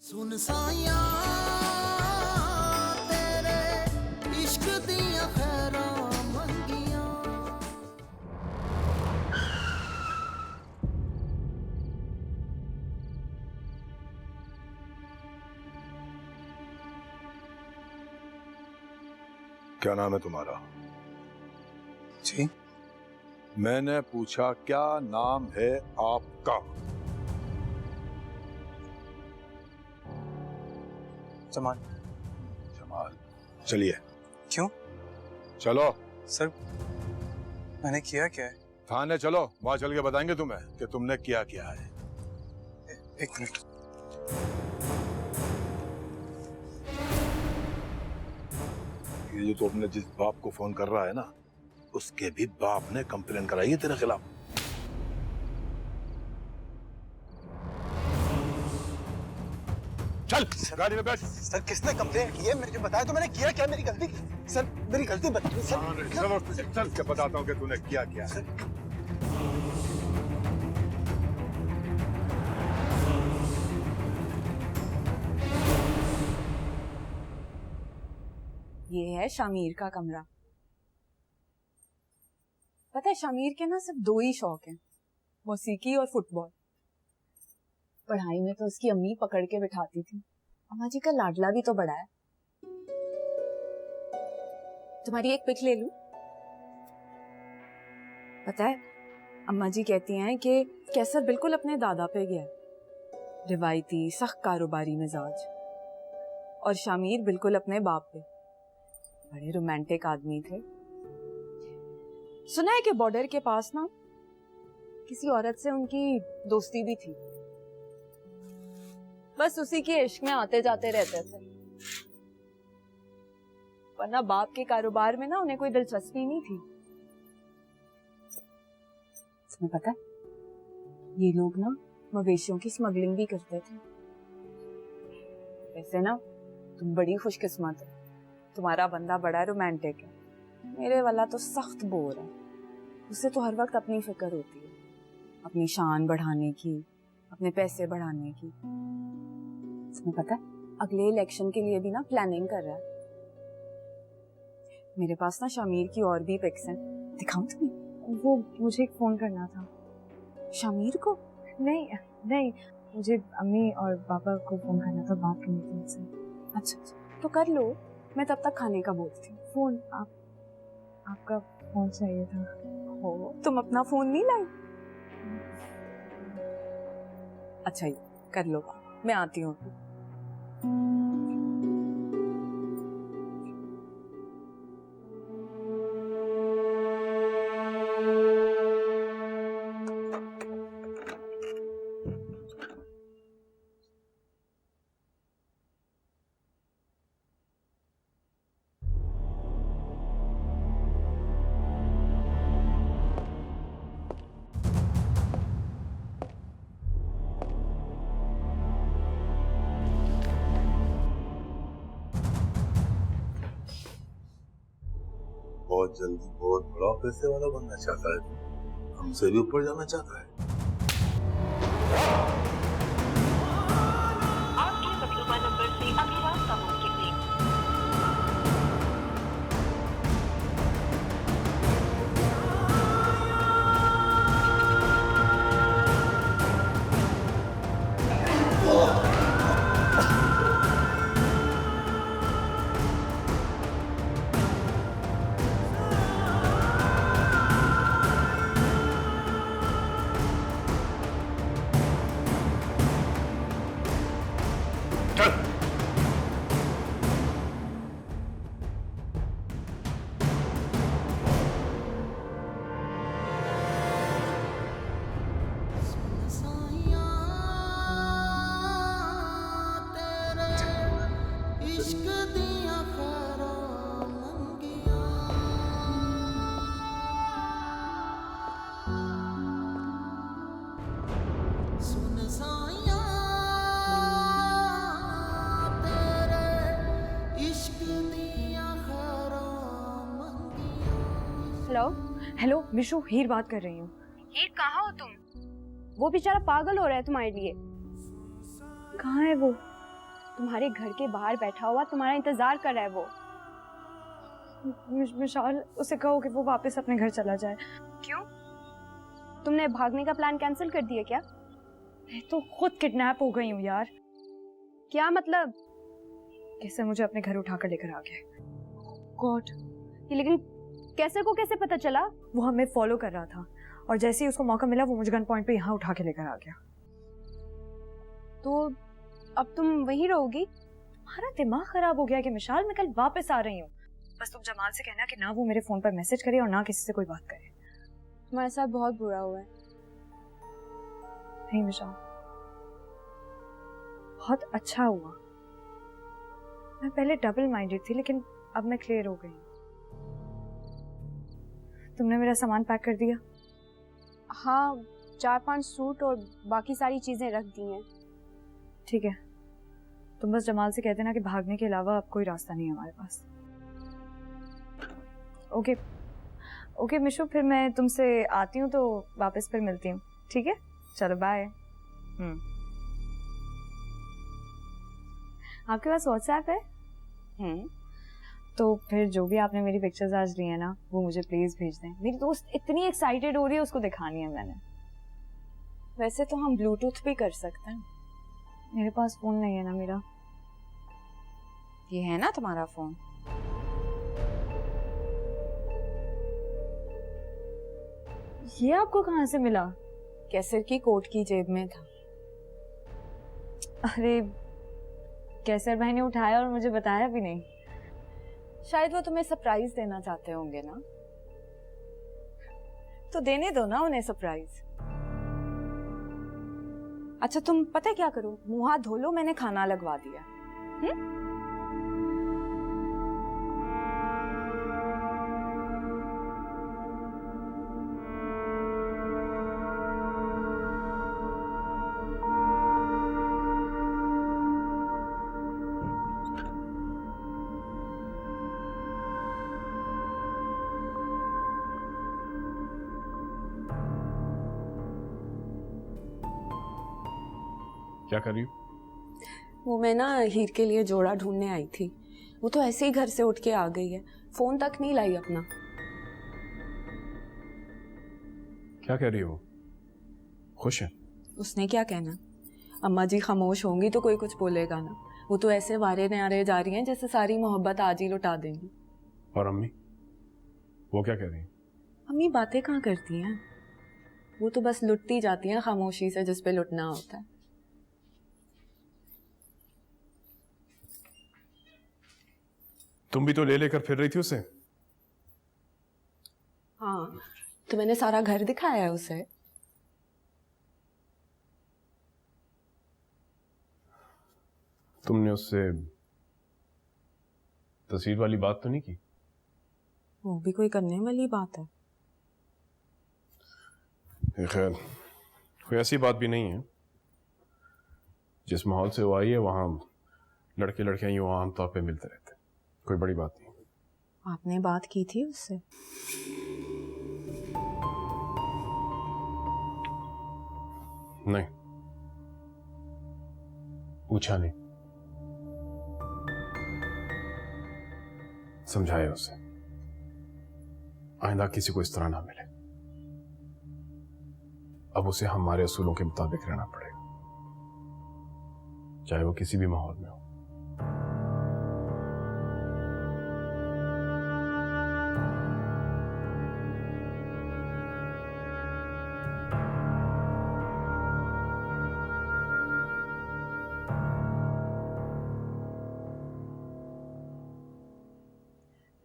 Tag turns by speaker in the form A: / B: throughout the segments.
A: सुन साया तेरे इश्क दिया खैरा मंगिया।
B: क्या नाम है तुम्हारा?
C: जी
B: मैंने पूछा क्या नाम है आपका?
C: जमाल।
B: जमाल। चलिए।
C: क्यों?
B: चलो
C: सर मैंने किया क्या है?
B: थाने चलो, वहां चल के बताएंगे तुम्हें कि तुमने किया क्या है।
C: एक मिनट।
B: ये जो तुमने जिस बाप को फोन कर रहा है ना, उसके भी बाप ने कंप्लेन कराई है तेरे खिलाफ। चल गाड़ी में बैठ।
C: सर किसने कंप्लेन की है? मुझे बताया तो मैंने किया क्या? मेरी गलती सर, मेरी गलती बताइए सर।
B: चलो चल के बताता हूँ कि तूने किया क्या है।
D: ये है शामीर का कमरा। पता है शामीर के ना सिर्फ दो ही शौक हैं, मौसीकी और फुटबॉल। पढ़ाई में तो उसकी अम्मी पकड़ के बिठाती थी। अम्मा जी का लाडला भी तो बड़ा है। तुम्हारी एक पिक ले लूं? पता है अम्मा जी कहती हैं कि कैसर बिल्कुल अपने दादा पे गया है, रिवायती सख्त कारोबारी मिजाज, और शामीर बिल्कुल अपने बाप पे। बड़े रोमांटिक आदमी थे। सुना है कि बॉर्डर के पास ना किसी औरत से उनकी दोस्ती भी थी। बस उसी के इश्क में आते जाते रहते थे, वरना बाप के कारोबार में ना उन्हें कोई दिलचस्पी नहीं थी। तुम्हें पता है ये लोग ना मवेशियों की स्मगलिंग भी करते थे। वैसे ना तुम बड़ी खुशकिस्मत हो, तुम्हारा बंदा बड़ा रोमांटिक है। मेरे वाला तो सख्त बोर है। उसे तो हर वक्त अपनी फिक्र होती है, अपनी शान बढ़ाने की, अपने पैसे बढ़ाने की। तुम्हें पता है अगले इलेक्शन के लिए भी ना प्लानिंग कर रहा है। मेरे पास ना शामीर की और भी पिक्स हैं, दिखाऊं तुम्हें?
E: वो मुझे एक फोन करना था।
D: शामीर को?
E: नहीं नहीं, मुझे अम्मी और पापा को फोन करना था, बात करनी थी उनसे।
D: अच्छा तो कर लो, मैं तब तक खाने का बोलती हूँ।
E: फोन आपका फोन चाहिए था।
D: हो तुम अपना फोन नहीं लाई? अच्छा ये कर लो, मैं आती हूँ।
B: बहुत जल्दी बहुत बड़ा पैसे वाला बनना चाहता है, हमसे भी ऊपर जाना चाहता है।
F: आपके मतलूबा नंबर से अभी रास्ता मुमकिन नहीं।
A: इश्क दिया खैरा मंगिया। सुन साया तेरे इश्क दिया खैरा मंगिया।
E: हेलो हेलो मिशू, हीर बात कर रही हूँ।
G: हीर कहाँ हो तुम?
E: वो बेचारा पागल हो रहा है तुम्हारे लिए। कहाँ है वो?
G: तुम्हारे घर के बाहर बैठा हुआ तुम्हारा इंतजार कर रहा है वो।
E: मिशाल, उसे कहो कि वो वापस अपने घर चला जाए।
G: क्यों? तुमने भागने का प्लान कैंसिल कर दिया क्या?
E: मैं तो खुद किडनैप हो गई हूँ यार।
G: क्या मतलब?
E: कैसे मुझे अपने घर उठा कर लेकर आ गया। गॉड।
G: लेकिन कैसर को कैसे पता चला?
E: वो हमें फॉलो कर रहा था और जैसे ही उसको मौका मिला वो मुझे गन पॉइंट पे यहाँ उठा के लेकर आ गया।
G: तो अब तुम वहीं रहोगी?
E: तुम्हारा दिमाग खराब हो गया कि मिशाल, मैं कल वापस आ रही हूँ। बस तुम जमाल से कहना कि ना वो मेरे फोन पर मैसेज करे और ना किसी से कोई बात करे।
G: तुम्हारे साथ बहुत बुरा हुआ है।
E: नहीं मिशाल, बहुत अच्छा हुआ। मैं पहले डबल माइंडेड थी लेकिन अब मैं क्लियर हो गई। तुमने मेरा सामान पैक कर दिया?
G: हाँ, 4-5 सूट और बाकी सारी चीजें रख दी हैं।
E: ठीक है, तुम बस जमाल से कह देना कि भागने के अलावा अब कोई रास्ता नहीं है हमारे पास। ओके ओके मिशू, फिर मैं तुमसे आती हूँ तो वापस फिर मिलती हूँ। ठीक है, चलो बाय। आपके पास व्हाट्सएप है? तो फिर जो भी आपने मेरी पिक्चर्स आज ली है ना, वो मुझे प्लीज भेज दें। मेरी दोस्त इतनी एक्साइटेड हो रही है, उसको दिखानी है मैंने।
D: वैसे तो हम ब्लूटूथ भी कर सकते हैं।
E: मेरे पास फोन नहीं है ना मेरा।
D: ये है ना तुम्हारा फोन?
E: ये आपको कहाँ से मिला?
D: कैसर की कोट की जेब में था।
E: अरे, कैसर भाई ने उठाया और मुझे बताया भी नहीं।
D: शायद वो तुम्हें सरप्राइज देना चाहते होंगे ना, तो देने दो ना उन्हें सरप्राइज। अच्छा तुम पता है क्या करो, मुंह हाथ धो लो, मैंने खाना लगवा दिया।
H: क्या कर रही हो?
D: वो मैं ना हीर के लिए जोड़ा ढूंढने आई थी। वो तो ऐसे ही घर से उठ के आ गई है, फोन तक नहीं लाई अपना।
H: क्या कह रही हो? खुश है?
D: उसने क्या कहना, अम्मा जी खामोश होंगी तो कोई कुछ बोलेगा ना। वो तो ऐसे वारे न्यारे जा रही हैं जैसे सारी मोहब्बत आज ही लुटा देंगी।
H: और अम्मी, वो क्या कह रही है?
D: अम्मी बातें कहाँ करती हैं, वो तो बस लुटती जाती हैं खामोशी से जिस पे लुटना होता है।
H: तुम भी तो ले लेकर फिर रही थी उसे।
D: हाँ, तो मैंने सारा घर दिखाया है उसे।
H: तुमने उससे तस्वीर वाली बात तो नहीं की?
D: वो भी कोई करने वाली बात है?
H: खैर, कोई ऐसी बात भी नहीं है। जिस माहौल से वो आई है वहां लड़के लड़कियां यूं आमतौर पे मिलते रहते, कोई बड़ी बात नहीं।
D: आपने बात की थी उससे?
H: नहीं, पूछा नहीं, समझाया उसे आइंदा किसी को इस तरह ना मिले। अब उसे हमारे असूलों के मुताबिक रहना पड़ेगा, चाहे वो किसी भी माहौल में हो।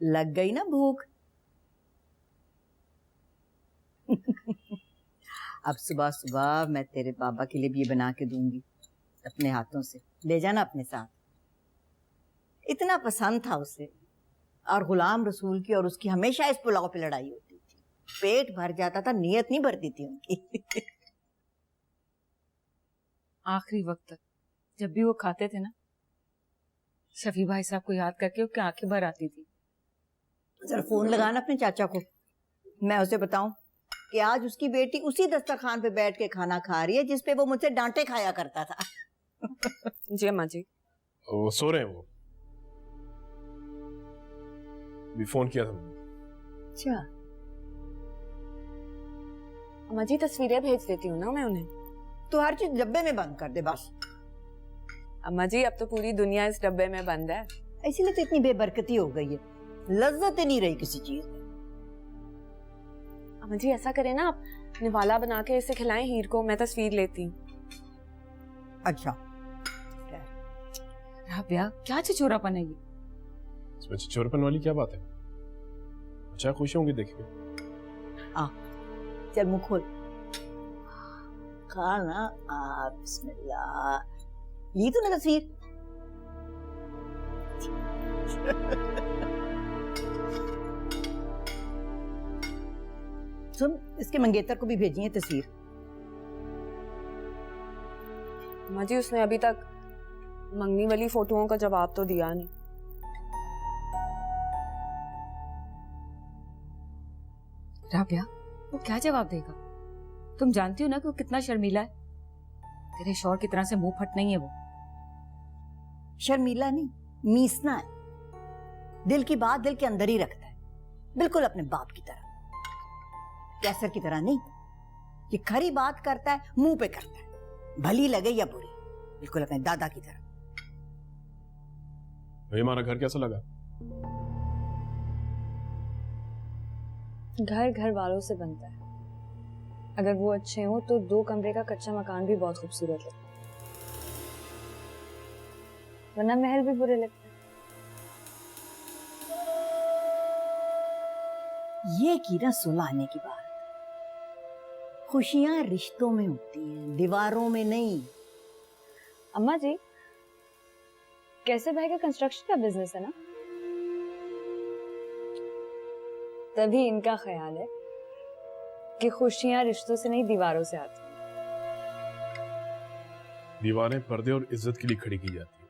I: लग गई ना भूख? अब सुबह सुबह मैं तेरे बाबा के लिए भी ये बना के दूंगी अपने हाथों से। ले जाना अपने साथ, इतना पसंद था उसे। और गुलाम रसूल की और उसकी हमेशा इस पुलाव पे लड़ाई होती थी, पेट भर जाता था, नीयत नहीं भरती थी उनकी।
J: आखिरी वक्त तक जब भी वो खाते थे ना, शफी भाई साहब को याद करके उसकी आंखें भर आती थी।
I: जरा फोन लगाना अपने चाचा को, मैं उसे बताऊं कि आज उसकी बेटी उसी दस्तरखान पे बैठ के खाना खा रही है जिस पे वो मुझसे डांटे खाया करता था।
D: जी अम्मा जी।
H: वो सो रहे हैं वो। भी फोन किया था मैंने।
D: अच्छा, अम्मा जी तस्वीरें भेज देती हूँ ना मैं उन्हें।
I: तो हर चीज डब्बे में बंद कर दे बस।
D: अम्मा जी अब तो पूरी दुनिया इस डब्बे में बंद है।
I: इसीलिए तो इतनी बेबरकती हो गई है, लज्जत ही नहीं रही किसी चीज में।
D: अम्मा जी ऐसा करें ना, आप निवाला बना के इसे खिलाएं हीर को, मैं तस्वीर लेती हूँ।
I: अच्छा
J: राबिया, क्या छिछोरापन है ये?
H: इसमें छिछोरपन वाली क्या बात है? अच्छा खुश होंगी देख के।
I: चल मुंह खोल, खाना। बिस्मिल्लाह। ली तूने तस्वीर? सुन, इसके मंगेतर को भी भेजी है तस्वीर।
D: अम्मा जी उसने अभी तक मंगनी वाली फोटोओं का जवाब तो दिया नहीं।
J: राबिया, वो क्या जवाब देगा? तुम जानती हो ना कि वो कितना शर्मीला है। तेरे शौहर की तरह से मुंह फट नहीं है वो।
I: शर्मीला नहीं, मीसना है। दिल की बात दिल के अंदर ही रखता है, बिल्कुल अपने बाप की तरह। कैसर की तरह नहीं, ये खरी बात करता है, मुंह पे करता है, भली लगे या बुरी, बिल्कुल अपने दादा की तरह।
H: भाई हमारा घर कैसा लगा?
E: घर घर वालों से बनता है। अगर वो अच्छे हो तो 2 कमरे का कच्चा मकान भी बहुत खूबसूरत लगता है, वरना महल भी बुरे लगते हैं।
I: ये की ना सुलझाने की बात। खुशियां रिश्तों में होती हैं, दीवारों में नहीं।
E: अम्मा जी, कैसे भाई का कंस्ट्रक्शन का बिजनेस है ना, तभी इनका ख्याल है कि खुशियां रिश्तों से नहीं दीवारों से आती हैं।
H: दीवारें पर्दे और इज्जत के लिए खड़ी की जाती है,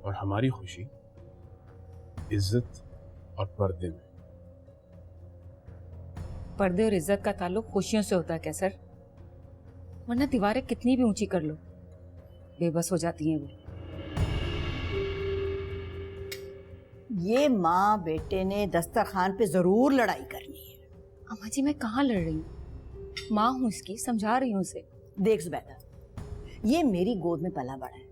H: और हमारी खुशी इज्जत और पर्दे में।
J: पर्दे और इज्जत का ताल्लुक खुशियों से होता है कैसर, वरना दीवारें कितनी भी ऊंची कर लो बेबस हो जाती हैं वो।
I: ये माँ बेटे ने दस्तरखान पे जरूर लड़ाई करनी है।
J: अम्मा जी मैं कहाँ लड़ रही हूँ, माँ हूँ इसकी, समझा रही हूँ उसे।
I: देख जुबैदा, ये मेरी गोद में पला बड़ा है,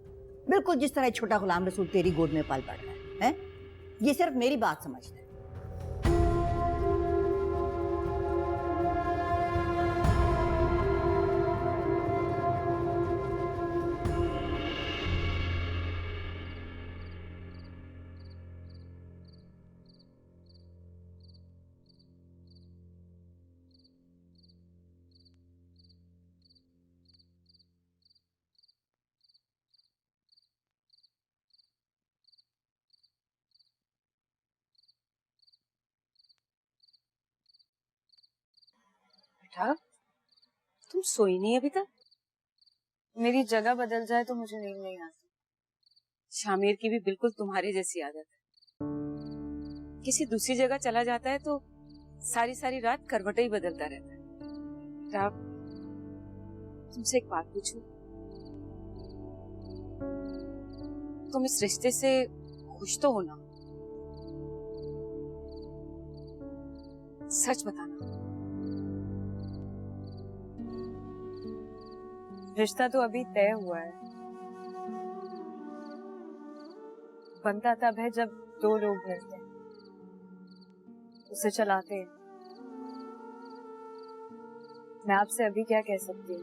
I: बिल्कुल जिस तरह छोटा गुलाम रसूल तेरी गोद में पल पड़ रहा है? ये सिर्फ मेरी बात समझता है।
J: बेटा, तुम सोई नहीं अभी तक?
E: मेरी जगह बदल जाए तो मुझे नींद नहीं आती।
J: शामिर की भी बिल्कुल तुम्हारी जैसी आदत है, किसी दूसरी जगह चला जाता है तो सारी सारी रात करवटें ही बदलता रहता है। बेटा, तुमसे एक बात पूछूं? तुम इस रिश्ते से खुश तो हो ना? सच बताना।
E: रिश्ता तो अभी तय हुआ है, बनता तब है जब 2 लोग मिलते हैं, उसे चलाते हैं। मैं आपसे अभी क्या कह सकती हूँ?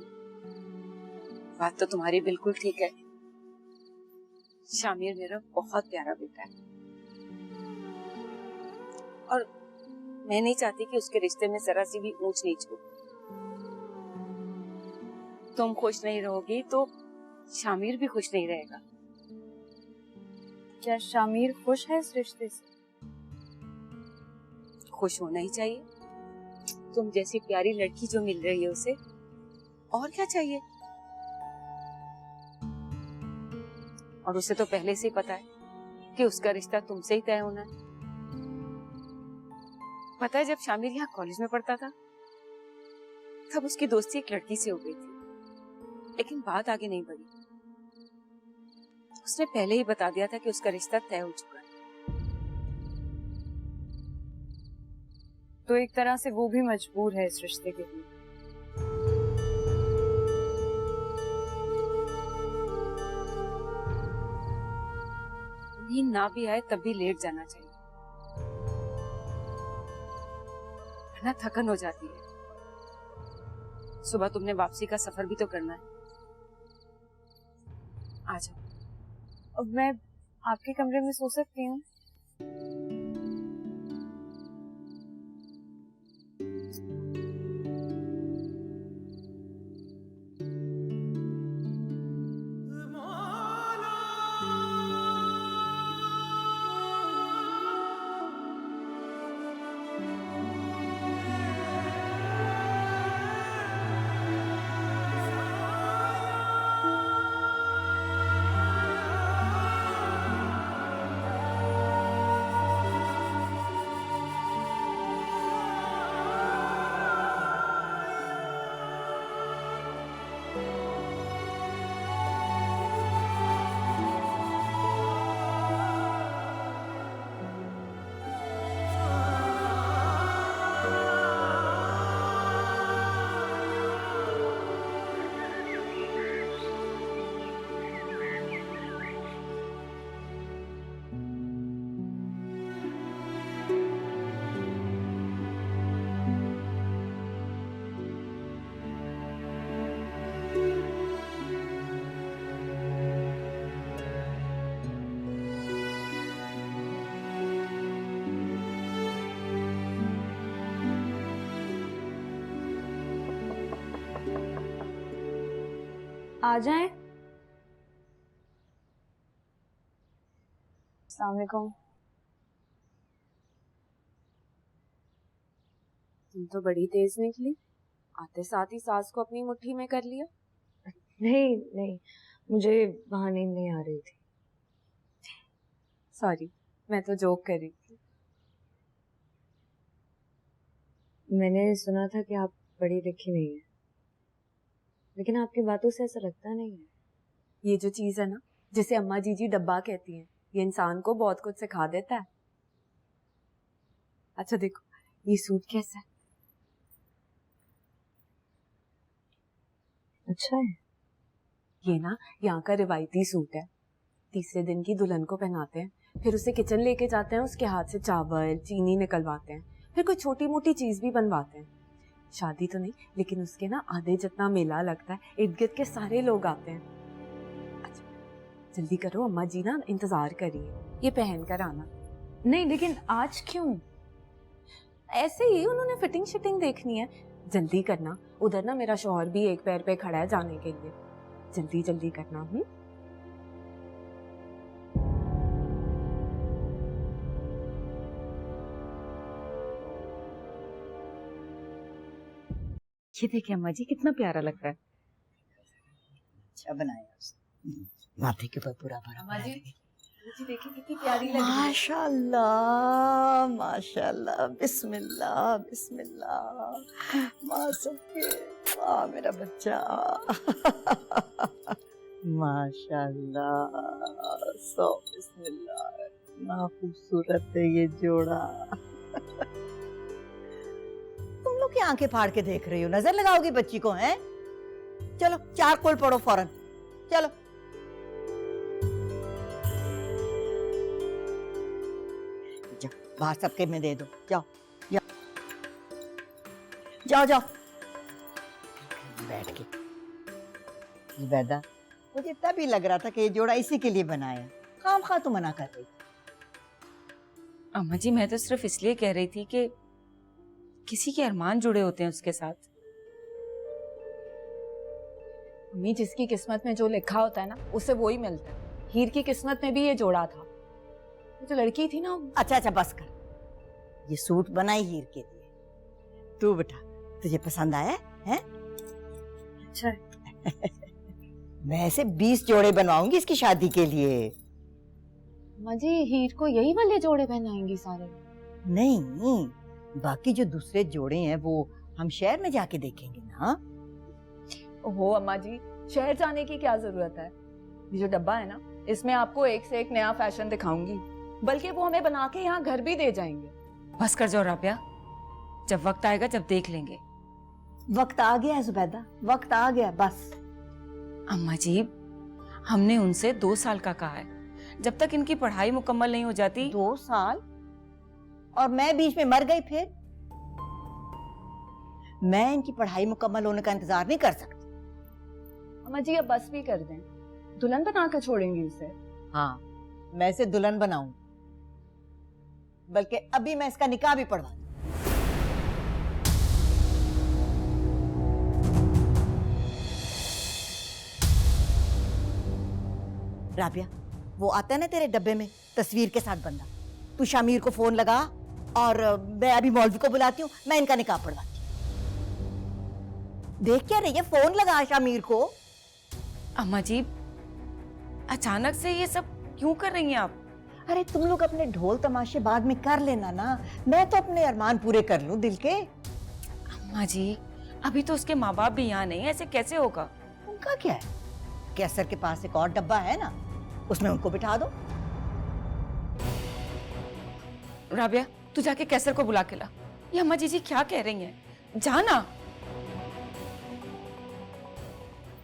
J: बात तो तुम्हारी बिल्कुल ठीक है। शामिर मेरा बहुत प्यारा बेटा है, और मैं नहीं चाहती कि उसके रिश्ते में जरा सी भी ऊंच नीच हो। तुम खुश नहीं रहोगी तो शामिर भी खुश नहीं रहेगा।
E: क्या शामिर खुश है इस रिश्ते से?
J: खुश होना ही चाहिए, तुम जैसी प्यारी लड़की जो मिल रही है उसे, और क्या चाहिए? और उसे तो पहले से ही पता है कि उसका रिश्ता तुमसे ही तय होना है। पता है, जब शामिर यहाँ कॉलेज में पढ़ता था तब उसकी दोस्ती एक लड़की से हो गई थी, लेकिन बात आगे नहीं बढ़ी। उसने पहले ही बता दिया था कि उसका रिश्ता तय हो चुका है।
E: तो एक तरह से वो भी मजबूर है इस रिश्ते के लिए।
J: नींद ना भी आए तब भी लेट जाना चाहिए, वरना थकन हो जाती है। सुबह तुमने वापसी का सफर भी तो करना है। आ जाओ।
E: अब मैं आपके कमरे में सो सकती हूँ? आ जाएं। अस्सलाम वालेकुम।
D: तुम तो बड़ी तेज निकली, आते साथ ही सास को अपनी मुट्ठी में कर लिया।
E: नहीं नहीं, मुझे वहां नींद नहीं आ रही थी।
D: सॉरी, मैं तो जोक कर रही थी।
E: मैंने सुना था कि आप पढ़ी लिखी नहीं है, लेकिन आपकी बातों से ऐसा लगता नहीं है।
D: ये जो चीज है ना, जिसे अम्मा जीजी डब्बा कहती हैं, ये इंसान को बहुत कुछ सिखा देता है। अच्छा देखो, ये सूट कैसा है?
E: अच्छा है।
D: ये ना यहाँ का रिवायती सूट है। तीसरे दिन की दुल्हन को पहनाते हैं, फिर उसे किचन लेके जाते हैं, उसके हाथ से चावल चीनी निकलवाते हैं, फिर कोई छोटी मोटी चीज भी बनवाते हैं। शादी तो नहीं, लेकिन उसके ना आधे जितना मेला लगता है, इर्द गिर्द के सारे लोग आते हैं। अच्छा जल्दी करो, अम्मा जी ना इंतजार करिए, ये पहन कर आना।
E: नहीं, लेकिन आज क्यों?
D: ऐसे ही उन्होंने फिटिंग शिटिंग देखनी है, जल्दी करना। उधर ना मेरा शौहर भी एक पैर पे खड़ा है जाने के लिए, जल्दी जल्दी करना।
I: ये देखिए अम्मा जी, कितना प्यारा लग रहा है। अच्छा बनाया उसने, माथे के ऊपर पूरा भरा।
D: अम्मा जी देखिए कितनी प्यारी लग रही है।
I: माशाल्लाह माशाल्लाह, बिस्मिल्लाह बिस्मिल्लाह, माँ सबके, वाह मेरा बच्चा। माशाल्लाह, सो बिस्मिल्लाह, इतना खूबसूरत है ये जोड़ा। तुम लोग की आंखें फाड़ के देख रही हो, नजर लगाओगी बच्ची को? हैं? चलो चार कोल पढ़ो फौरन, चलो। बाहर सबके में दे दो, जाओ जाओ जाओ जाओ। बैठ के जुबैदा, मुझे तभी लग रहा था कि ये जोड़ा इसी के लिए बनाया, खामखा तो मना कर रही।
J: अम्मा जी मैं तो सिर्फ इसलिए कह रही थी कि किसी के अरमान जुड़े होते हैं उसके साथ।
D: मम्मी, जिसकी किस्मत में जो लिखा होता है ना, उसे वो ही मिलता है। हीर की किस्मत में भी ये जोड़ा था, जो लड़की थी ना।
I: अच्छा अच्छा बस कर, ये सूट बनाई हीर के लिए, तू बेटा तुझे पसंद आया है?
E: अच्छा है।
I: मैं ऐसे 20 जोड़े बनवाऊंगी इसकी शादी के लिए।
D: अम्मा जी, हीर को यही वाले जोड़े पहनाएंगी सारे?
I: नहीं, बाकी जो दूसरे जोड़े हैं वो हम शहर में जाके देखेंगे ना।
D: ओहो अम्मा जी, शहर जाने की क्या जरूरत है? ये जो डब्बा है ना, इसमें आपको एक से एक नया फैशन दिखाऊंगी, बल्कि वो हमें बना के यहाँ घर भी दे जाएंगे।
J: बस कर जाओ राबिया, जब वक्त आएगा जब देख लेंगे।
I: वक्त आ गया है जुबैदा, वक्त आ गया बस।
J: अम्मा जी, हमने उनसे 2 साल का कहा है, जब तक इनकी पढ़ाई मुकम्मल नहीं हो जाती।
I: 2 साल? और मैं बीच में मर गई फिर? मैं इनकी पढ़ाई मुकम्मल होने का इंतजार नहीं कर सकती।
D: अम्मा जी अब बस भी कर दें, दुल्हन बना कर छोड़ेंगी उसे।
I: हाँ, मैं इसे दुल्हन बनाऊं, बल्कि अभी मैं इसका निकाह भी पढ़वा दूं। राबिया, वो आता है ना तेरे डब्बे में तस्वीर के साथ बंदा, तू शामिर को फोन लगा और मैं अभी मौलवी को बुलाती हूँ, मैं इनका निकाह पढ़वाती हूँ। देख क्या रही है, फोन लगा शामिर को।
J: अम्मा जी, अचानक से ये सब क्यों कर रही हैं आप?
I: अरे तुम लोग अपने ढोल तमाशे बाद में कर लेना ना, मैं तो अपने अरमान पूरे कर लूं दिल के।
J: अम्मा जी, अभी तो उसके माँ बाप भी यहाँ नहीं है, ऐसे कैसे होगा?
I: उनका क्या है, कैसर के पास एक और डब्बा है ना, उसमें उनको बिठा दो।
J: राबिया, तू जाके कैसर को बुला के ला। ये अम्मा जी क्या कह रही हैं? जाना।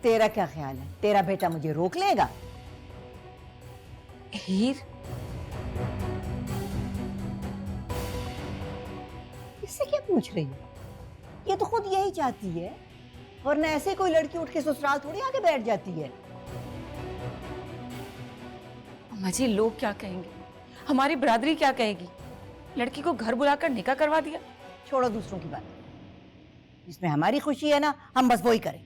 I: तेरा क्या ख्याल है, तेरा बेटा मुझे रोक लेगा?
J: हीर,
I: इससे क्या पूछ रही है? ये तो खुद यही चाहती है, वरना ऐसे कोई लड़की उठ के ससुराल थोड़ी आके बैठ जाती है।
J: अम्मा जी, लोग क्या कहेंगे, हमारी बिरादरी क्या कहेगी? लड़की को घर बुलाकर निकाह करवा दिया।
I: छोड़ो दूसरों की बात, जिसमें हमारी खुशी है ना, हम बस वही करें।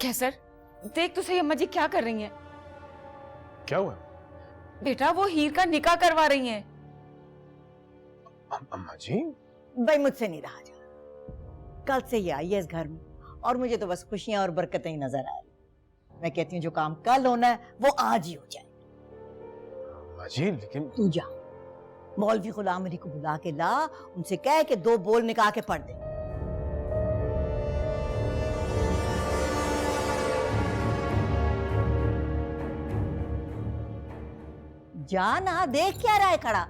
J: कैसर, देख तो सही अम्मा जी क्या कर रही हैं।
H: क्या हुआ?
J: बेटा, वो हीर का निकाह करवा रही हैं।
H: अम्मा जी,
I: भाई मुझसे नहीं रहा जा, कल से ये आई है इस घर में और मुझे तो बस खुशियां और बरकतें ही नजर आ रही। मैं कहती हूँ जो काम कल होना है वो आज ही हो जाए।
H: अम्मा जी, लेकिन
I: तू जा, मौलवी गुलाम अली को बुला के ला, उनसे कह के 2 बोल निकाह के पढ़ दे। जा ना, देख क्या रहा है खड़ा,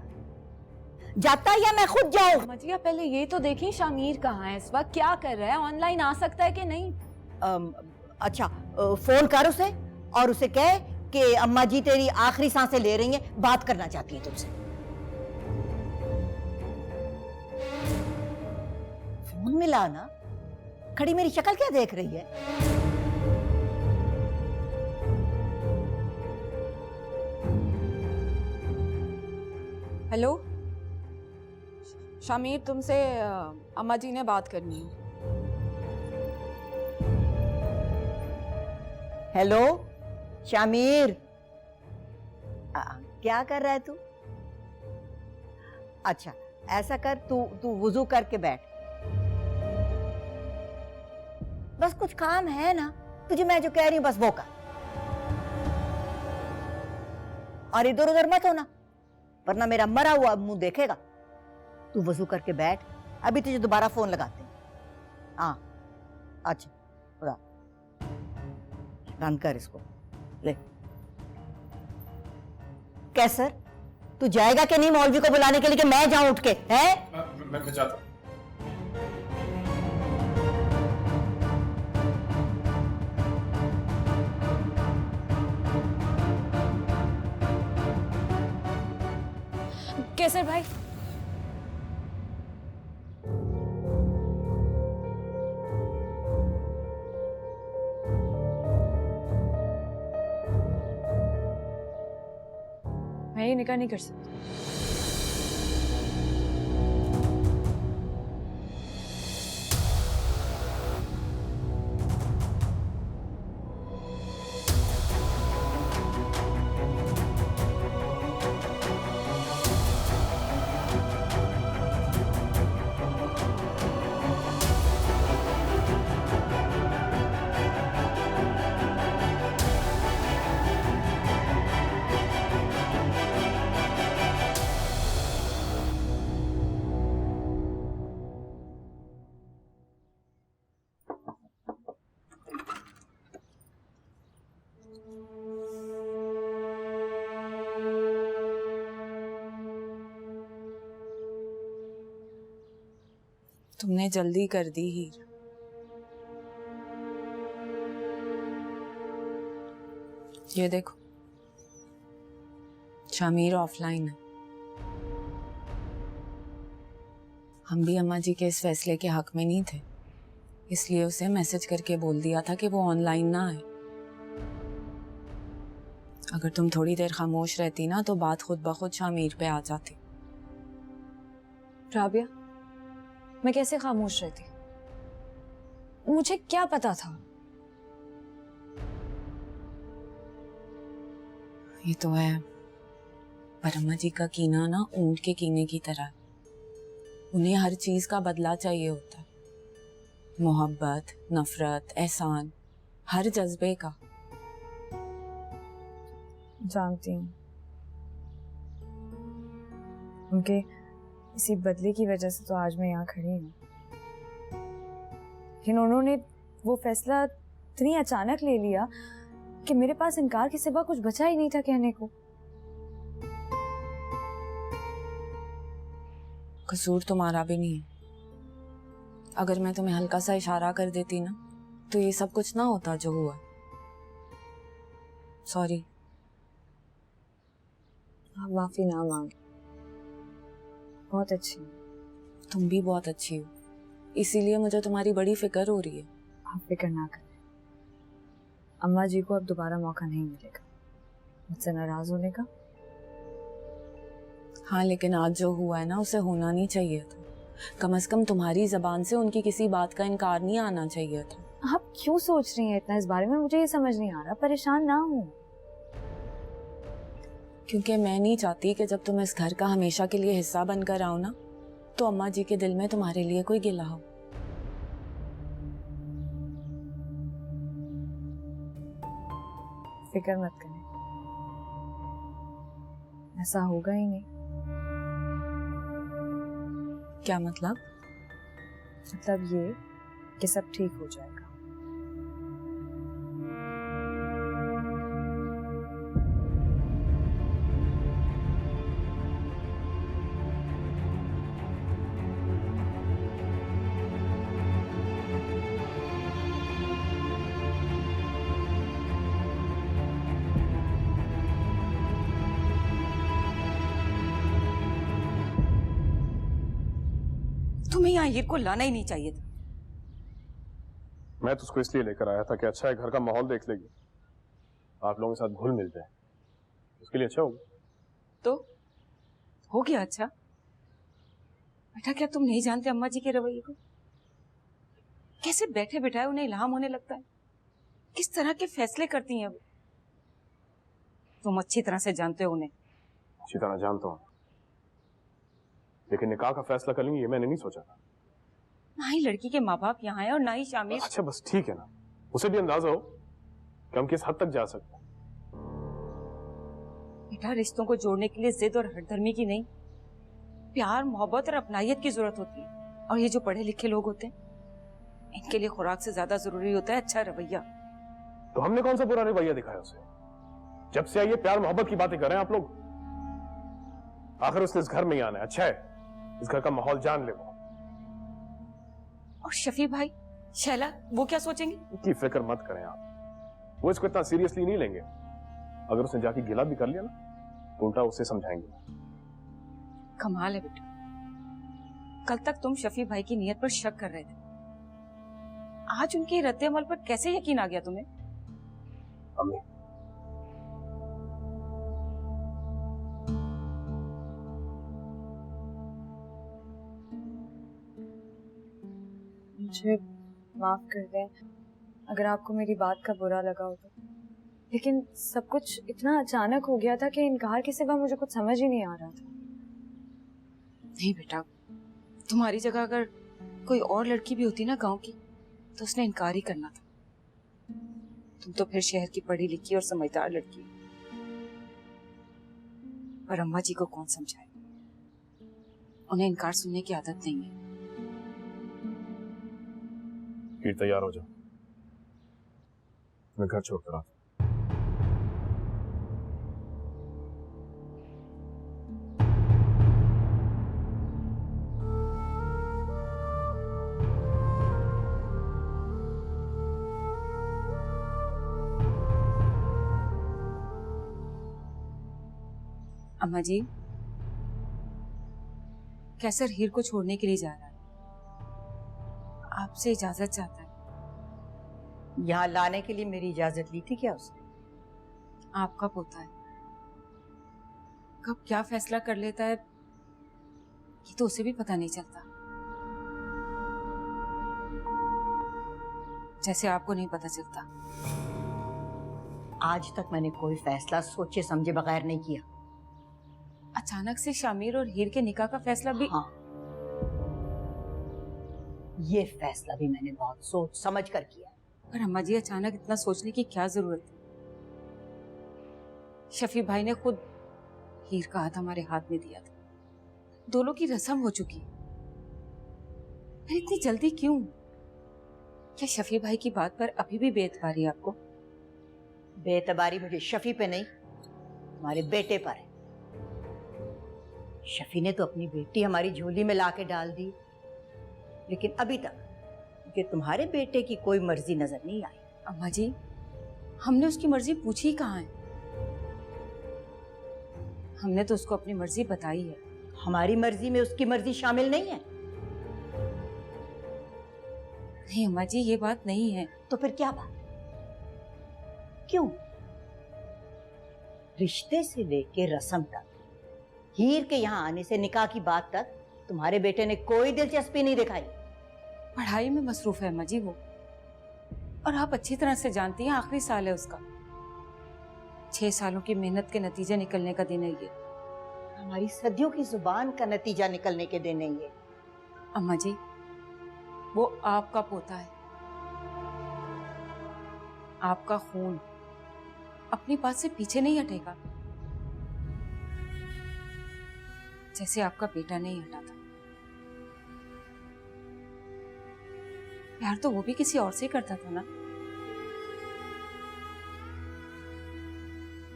I: जाता या मैं खुद जाऊं?
D: मजिया पहले ये तो देखिए शामिर कहाँ है इस वक्त, क्या कर रहा है, ऑनलाइन आ सकता है कि नहीं?
I: अच्छा, फोन कर उसे और उसे कह कि अम्मा जी तेरी आखिरी सांसें ले रही हैं, बात करना चाहती है तुमसे। फोन मिला ना, खड़ी मेरी शक्ल क्या देख रही है?
D: हेलो शामिर, तुमसे अम्मा जी ने बात करनी है।
I: हेलो शामिर, क्या कर रहा है तू? अच्छा ऐसा कर, तू वुजू करके बैठ, बस कुछ काम है ना तुझे, मैं जो कह रही हूं बस वो कर, और इधर उधर मत होना वरना मेरा मरा हुआ मुंह देखेगा। तू वजू करके बैठ, अभी तुझे दोबारा फोन लगाते हैं। हाँ अच्छा, खुदा बंद कर इसको। ले कैसर, तू जाएगा कि नहीं मौलवी को बुलाने के लिए, कि मैं जाऊं उठ के? है
H: मैं जाता हूं।
J: कैसर भाई,
D: मैं ये निकाह नहीं कर सकती। तुमने जल्दी कर दी हीर। ये देखो, शामिर ऑफलाइन है। हम भी अम्मा जी के इस फैसले के हक में नहीं थे, इसलिए उसे मैसेज करके बोल दिया था कि वो ऑनलाइन ना आए। अगर तुम थोड़ी देर खामोश रहती ना तो बात खुद ब खुद शामिर पे आ जाती।
E: राबिया, मैं कैसे खामोश रहती? मुझे क्या पता था?
D: ये तो है, पर अम्मा जी का कीना ना ऊंट के कीने की तरह। उन्हें हर चीज का बदला चाहिए होता है, मोहब्बत, नफरत, एहसान, हर जज्बे का।
E: जानती हूँ, उनके इसी बदले की वजह से तो आज मैं यहाँ खड़ी हूँ। लेकिन उन्होंने वो फैसला इतनी अचानक ले लिया कि मेरे पास इनकार के सिवा कुछ बचा ही नहीं था कहने को।
D: कसूर तुम्हारा भी नहीं है। अगर मैं तुम्हें हल्का सा इशारा कर देती ना तो ये सब कुछ ना होता जो हुआ। सॉरी।
E: आप माफी ना मांगे। बहुत अच्छी हो।
D: तुम भी बहुत अच्छी हो, इसीलिए मुझे तुम्हारी बड़ी फिक्र हो रही है।
E: आप फिक्र ना करें, अम्मा जी को अब दोबारा मौका नहीं मिलेगा मुझसे नाराज होने का।
D: हाँ, लेकिन आज जो हुआ है ना उसे होना नहीं चाहिए था। कम से कम तुम्हारी जबान से उनकी किसी बात का इनकार नहीं आना चाहिए था।
E: आप क्यों सोच रही हैं इतना इस बारे में? मुझे ये समझ नहीं आ रहा। परेशान ना हो।
D: क्योंकि मैं नहीं चाहती कि जब तुम इस घर का हमेशा के लिए हिस्सा बनकर आओ ना तो अम्मा जी के दिल में तुम्हारे लिए कोई गिला हो।
E: फिक्र मत करें, ऐसा होगा ही नहीं।
D: क्या मतलब?
E: मतलब ये कि सब ठीक हो जाएगा।
J: तुम्हें यहाँ हीर को लाना ही नहीं चाहिए था।
H: मैं तो उसको इसलिए लेकर आया था कि अच्छा है, घर का माहौल देख लेगी, आप लोगों के साथ घुल मिल जाए, उसके लिए अच्छा होगा।
J: तो हो गया अच्छा। बेटा, क्या तुम नहीं जानते अम्मा जी के रवैये को? कैसे बैठे बिठाए उन्हें इल्हाम होने लगता है, किस तरह के फैसले करती हैं वो। तुम अच्छी तरह से जानते हो उन्हें।
H: अच्छी तरह जानता हूँ, लेकिन निकाह का फैसला कर लेंगे ये मैंने नहीं सोचा था।
J: ना ही लड़की के माँ बाप यहाँ है और ना ही शामिर।
H: अच्छा बस ठीक है ना, उसे भी अंदाजा हो कि हम किस हद तक जा सकते हैं।
J: बेटा, रिश्तों को जोड़ने के लिए जिद और हठधर्मी की नहीं, प्यार, मोहब्बत और अपनायत की जरूरत होती है। और ये जो पढ़े लिखे लोग होते हैं, इनके लिए खुराक से ज्यादा जरूरी होता है अच्छा रवैया।
H: तो हमने कौन सा बुरा रवैया दिखाया उसे? जब से आइए प्यार मोहब्बत की बातें कर रहे हैं आप लोग। आखिर उसने इस घर में ही आना है, अच्छा है इस घर का माहौल जान ले वो।
J: और शफी भाई, शैला, वो क्या सोचेंगे?
H: इतनी फिक्र मत करें आप, वो इसको इतना सीरियसली नहीं लेंगे। अगर उसने जाके गिला भी कर लिया ना तो उल्टा उसे समझाएंगे।
J: कमाल है बेटा, कल तक तुम शफी भाई की नीयत पर शक कर रहे थे, आज उनके रद्द अमल पर कैसे यकीन आ गया तुम्हें?
H: अम्मी,
E: मुझे माफ कर दें अगर आपको मेरी बात का बुरा लगा हो तो, लेकिन सब कुछ इतना अचानक हो गया था कि इनकार के सिवा मुझे कुछ समझ ही नहीं आ रहा था।
J: नहीं बेटा, तुम्हारी जगह अगर कोई और लड़की भी होती ना गांव की तो उसने इनकार ही करना था। तुम तो फिर शहर की पढ़ी लिखी और समझदार लड़की, पर अम्मा जी को कौन समझाए, उन्हें इनकार सुनने की आदत नहीं है।
H: फिर तैयार हो जाओ, मैं घर छोड़कर आता हूं।
J: अम्मा जी, कैसर हीर को छोड़ने के लिए जा रहा है, आपसे इजाजत चाहता है।
I: यहाँ लाने के लिए मेरी इजाजत ली थी क्या उसने?
J: आपका पोता है, कब क्या फैसला कर लेता है ये तो उसे भी पता नहीं चलता, जैसे आपको नहीं पता चलता।
I: आज तक मैंने कोई फैसला सोचे समझे बगैर नहीं किया।
J: अचानक से शामिर और हीर के निकाह का फैसला भी।
I: हाँ, ये फैसला भी मैंने बहुत सोच समझ कर किया।
J: पर अम्मा जी, अचानक इतना सोचने की क्या जरूरत है? शफी भाई ने खुद हीर का हाथ हमारे हाथ में दिया था, दोनों की रस्म हो चुकी। फिर इतनी जल्दी क्यों? क्या शफी भाई की बात पर अभी भी बेएतबारी है आपको?
I: बेतबारी मुझे शफी पे नहीं, तुम्हारे बेटे पर है। शफी ने तो अपनी बेटी हमारी झोली में लाके डाल दी, लेकिन अभी तक मुझे तुम्हारे बेटे की कोई मर्जी नजर नहीं आई।
J: अम्मा जी, हमने उसकी मर्जी पूछी कहाँ है? हमने तो उसको अपनी मर्जी बताई है।
I: हमारी मर्जी में उसकी मर्जी शामिल नहीं है।
J: नहीं अम्मा जी, ये बात नहीं है।
I: तो फिर क्या बात? क्यों? रिश्ते से लेके रस्म तक, हीर के यहाँ आने से निकाह की बात तक तुम्हारे बेटे ने कोई दिलचस्पी नहीं दिखाई।
J: पढ़ाई में मसरूफ है अम्मा जी वो, और आप अच्छी तरह से जानती हैं आखिरी साल है उसका। 6 सालों की मेहनत के नतीजे निकलने का दिन है ये।
I: हमारी सदियों की जुबान का नतीजा निकलने के दिन है ये।
J: अम्मा जी, वो आपका पोता है, आपका खून अपनी बात से पीछे नहीं हटेगा, जैसे आपका बेटा नहीं हटा था। प्यार तो वो भी किसी और से करता था ना,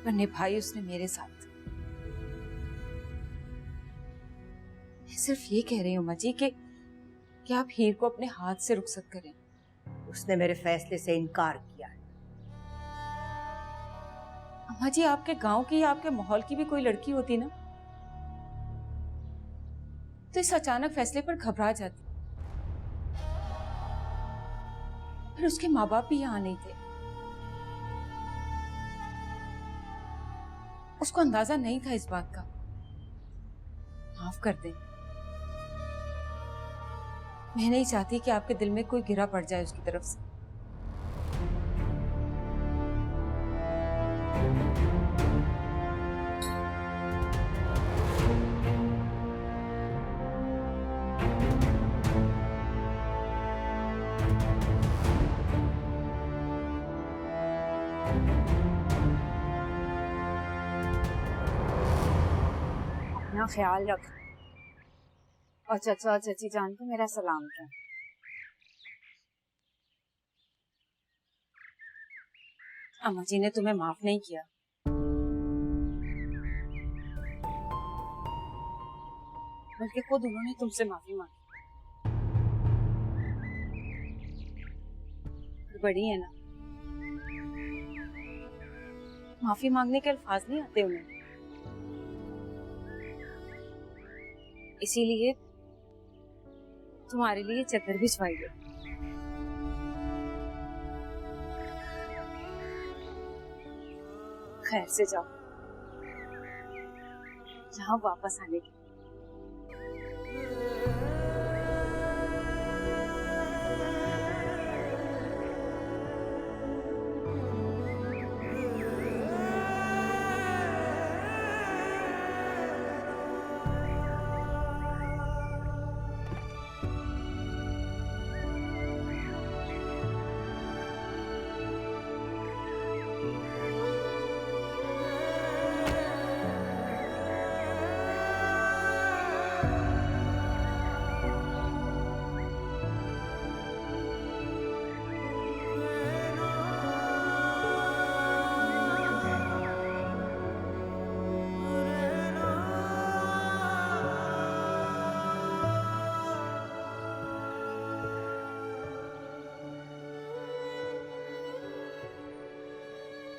J: पर निभाई उसने मेरे साथ। मैं सिर्फ ये कह रही हूँ अम्मा जी कि आप हीर को अपने हाथ से रुखसत करें।
I: उसने मेरे फैसले से इनकार किया है।
J: अम्मा जी, आपके गांव की या आपके माहौल की भी कोई लड़की होती ना, तो इस अचानक फैसले पर घबरा जाती। फिर उसके माँ बाप भी यहाँ नहीं थे, उसको अंदाजा नहीं था इस बात का। माफ कर दें, मैं नहीं चाहती कि आपके दिल में कोई गिरा पड़ जाए उसकी तरफ से।
D: अपना ख्याल रख, और चाचा और चाची जान को मेरा सलाम कह।
J: अम्मा जी ने तुम्हें माफ नहीं किया, बल्कि खुद उन्होंने तुमसे माफी मांगी। बड़ी है ना, माफी मांगने के अल्फाज नहीं आते उन्हें, इसीलिए तुम्हारे लिए चद्दर भिजवाई है। खैर से जाओ, यहाँ वापस आने की।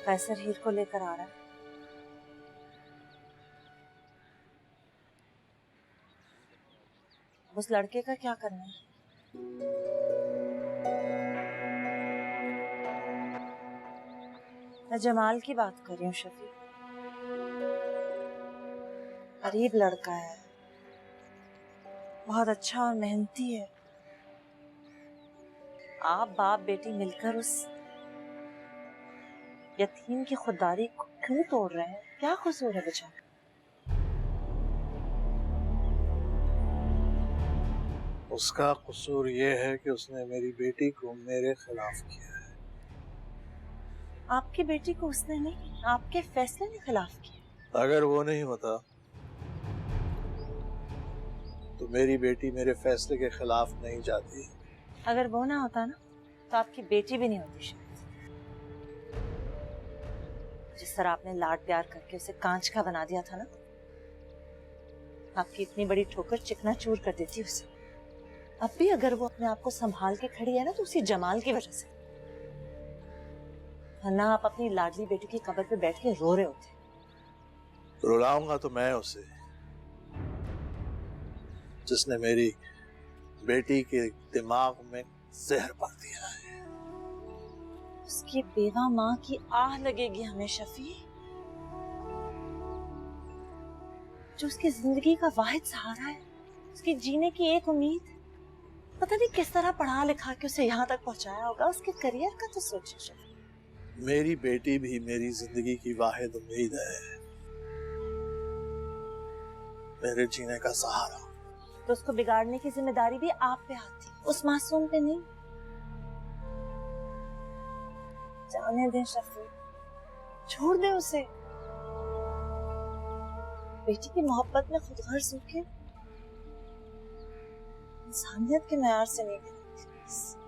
D: कैसर हीर को लेकर आ रहा है।
K: उस लड़के का क्या करना है? मैं जमाल की बात कर रही हूँ शफी। गरीब लड़का है, बहुत अच्छा और मेहनती है। आप बाप बेटी मिलकर उस यतीम की खुददारी को क्यों तोड़ रहे हैं? क्या कसूर है बेचारा?
C: उसका कसूर ये है कि उसने मेरी बेटी को मेरे खिलाफ किया है।
K: आपकी बेटी को उसने नहीं, आपके फैसले ने खिलाफ किया।
C: अगर वो नहीं होता तो मेरी बेटी मेरे फैसले के खिलाफ नहीं जाती।
K: अगर वो ना होता ना तो आपकी बेटी भी नहीं होती शायद। जिस तरह आपने लाड प्यार करके उसे कांच का बना दिया था ना, आपकी इतनी बड़ी ठोकर चिकनाचूर कर देती उसे। अब भी अगर वो अपने आप को संभाल के खड़ी है ना तो उसी जमाल की वजह से, वरना आप अपनी लाडली बेटी की कब्र पे बैठ के रो रहे होते।
C: रुलाऊंगा तो मैं उसे जिसने मेरी बेटी के दिमाग में जहर भर दिया है।
K: उसकी बेवा माँ की आह लगेगी हमें शफी, जो उसकी जिंदगी का वाहिद सहारा है, उसकी जीने की एक उम्मीद। पता नहीं किस तरह पढ़ा लिखा के उसे यहाँ तक पहुंचाया होगा। उसके करियर का तो सोचिए शफी।
C: मेरी बेटी भी मेरी जिंदगी की वाहिद उम्मीद है, मेरे जीने का सहारा।
K: तो उसको बिगाड़ने की जिम्मेदारी भी आप पे आती है, उस मासूम पे नहीं। जाने दें शफी, छोड़ दें उसे। बेटी की मोहब्बत में खुद गर्ज होके इंसानियत के मयार से नहीं गिरती।